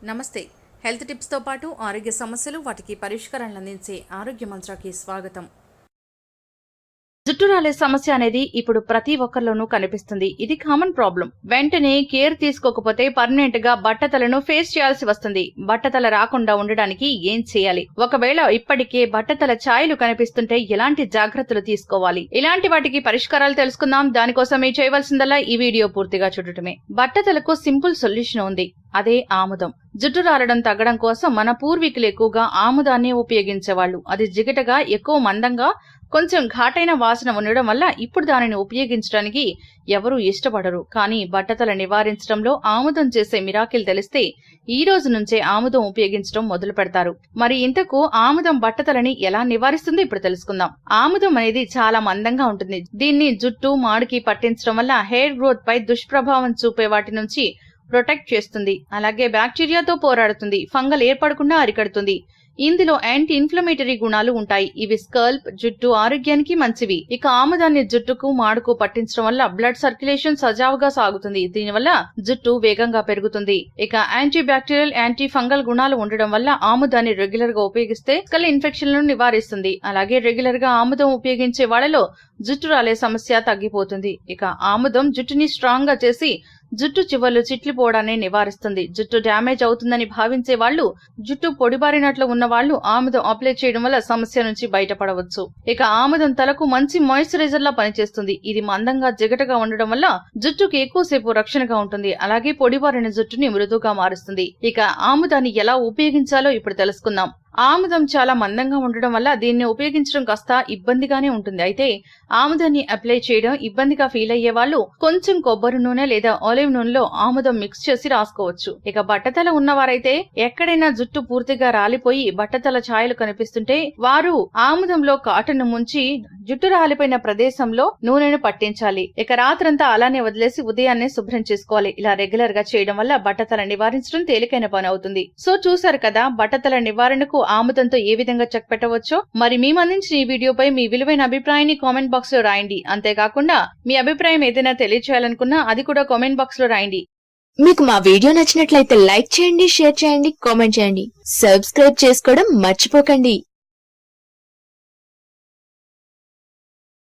నమస్తే. Health tips తో పాటు ఆరోగ్య సమస్యలు వాటికి పరిష్కారాలను అందించే ఆరోగ్య మంత్రాకి స్వాగతం. జుట్టు రాలే సమస్య అనేది ఇప్పుడు ప్రతి ఒక్కరిలోనూ కనిపిస్తుంది. ఇది కామన్ ప్రాబ్లం. వెంటనే కేర్ తీసుకోకపోతే పర్మనెంట్ గా బట్టతలను ఫేస్ చేయాల్సి వస్తుంది. బట్టతల రాకుండా ఉండడానికి ఏం చేయాలి? ఒకవేళ ఇప్పటికే బట్టతల ఛాయలు కనిపిస్తుంటే ఎలాంటి జాగ్రత్తలు తీసుకోవాలి? ఇలాంటి వాటికి పరిష్కారాలు తెలుసుకుందాం. దానికోసం మీరు చేయవలసిందల్లా ఈ వీడియో పూర్తిగా చూడటమే. బట్టతలకు సింపుల్ సొల్యూషన్ ఉంది. అదే ఆముదం. జుట్టు రాలడం తగ్గడం కోసం మన పూర్వీకులు ఎక్కువగా ఆముదాన్ని ఉపయోగించేవాళ్లు. అది జిగటగా, ఎక్కువ మందంగా, కొంచెం ఘాటైన వాసన ఉండడం వల్ల ఇప్పుడు దానిని ఉపయోగించడానికి ఎవరూ ఇష్టపడరు. కానీ బట్టతల నివారించడంలో ఆముదం చేసే మిరాకిల్ తెలిస్తే ఈ రోజు నుంచే ఆముదం ఉపయోగించడం మొదలు పెడతారు. మరి ఇంతకు ఆముదం బట్టతలని ఎలా నివారిస్తుందో ఇప్పుడు తెలుసుకుందాం. ఆముదం అనేది చాలా మందంగా ఉంటుంది. దీన్ని జుట్టు, మాడికి పట్టించడం వల్ల హెయిర్ గ్రోత్ పై దుష్ప్రభావం చూపే వాటి నుంచి ప్రొటెక్ట్ చేస్తుంది. అలాగే బ్యాక్టీరియాతో పోరాడుతుంది. ఫంగల్ ఏర్పడకుండా అరికడుతుంది. ఇందులో యాంటీ ఇన్ఫ్లమేటరీ గుణాలు ఉంటాయి. ఇవి స్కల్ప్, జుట్టు ఆరోగ్యానికి మంచివి. ఇక ఆముదాన్ని జుట్టుకు, మాడుకు పట్టించడం వల్ల బ్లడ్ సర్క్యులేషన్ సజావుగా సాగుతుంది. దీనివల్ల జుట్టు వేగంగా పెరుగుతుంది. ఇక యాంటీ బ్యాక్టీరియల్, యాంటీ ఫంగల్ గుణాలు ఉండడం వల్ల ఆముదాన్ని రెగ్యులర్ గా ఉపయోగిస్తే స్కల్ ఇన్ఫెక్షన్లను నివారిస్తుంది. అలాగే రెగ్యులర్ గా ఆముదం ఉపయోగించే వాళ్లలో జుట్టు రాలే సమస్య తగ్గిపోతుంది. ఇక ఆముదం జుట్టుని స్ట్రాంగ్ గా చేసి జుట్టు చివర్లు చిట్లిపోవడాన్ని నివారిస్తుంది. జుట్టు డ్యామేజ్ అవుతుందని భావించే వాళ్లు, జుట్టు పొడిబారినట్లు ఉన్న వాళ్లు ఆముదం అప్లై చేయడం వల్ల సమస్య నుంచి బయటపడవచ్చు. ఇక ఆముదం తలకు మంచి మాయిశ్చరైజర్ లా పనిచేస్తుంది. ఇది మందంగా, జిగటగా ఉండడం వల్ల జుట్టుకి ఎక్కువసేపు రక్షణగా ఉంటుంది. అలాగే పొడిబారిన జుట్టుని మృదువుగా మారుస్తుంది. ఇక ఆముదాన్ని ఎలా ఉపయోగించాలో ఇప్పుడు తెలుసుకుందాం. ఆముదం చాలా మందంగా ఉండడం వల్ల దీన్ని ఉపయోగించడం కాస్త ఇబ్బందిగానే ఉంటుంది. అయితే ఆముదాన్ని అప్లై చేయడం ఇబ్బందిగా ఫీల్ అయ్యే వాళ్ళు కొంచెం కొబ్బరి నూనె లేదా ఆలివ్ నూనెలో ఆముదం మిక్స్ చేసి రాసుకోవచ్చు. ఇక బట్టతల ఉన్నవారైతే ఎక్కడైనా జుట్టు పూర్తిగా రాలిపోయి బట్టతల ఛాయలు కనిపిస్తుంటే వారు ఆముదంలో కాటన్ ముంచి జుట్టు రాలిపోయిన ప్రదేశంలో నూనెను పట్టించాలి. ఇక రాత్రంతా అలానే వదిలేసి ఉదయాన్నే శుభ్రం చేసుకోవాలి. ఇలా రెగ్యులర్ గా చేయడం వల్ల బట్టతల నివారించడం తేలికైన పని అవుతుంది. సో చూసారు కదా, బట్టతల నివారణకు ఆముదంతో ఏ విధంగా చెక్ పెట్టవచ్చో. మరి మేము అందించిన ఈ వీడియోపై మీ విలువైన అభిప్రాయాన్ని కామెంట్ బాక్స్ లో రాయండి. అంతేకాకుండా మీ అభిప్రాయం ఏదైనా తెలియచేయాలనుకున్నా అది కూడా కామెంట్ బాక్స్ లో రాయండి. మీకు మా వీడియో నచ్చినట్లయితే లైక్ చేయండి, షేర్ చేయండి, కామెంట్ చేయండి. సబ్స్క్రైబ్ చేసుకోవడం మర్చిపోకండి.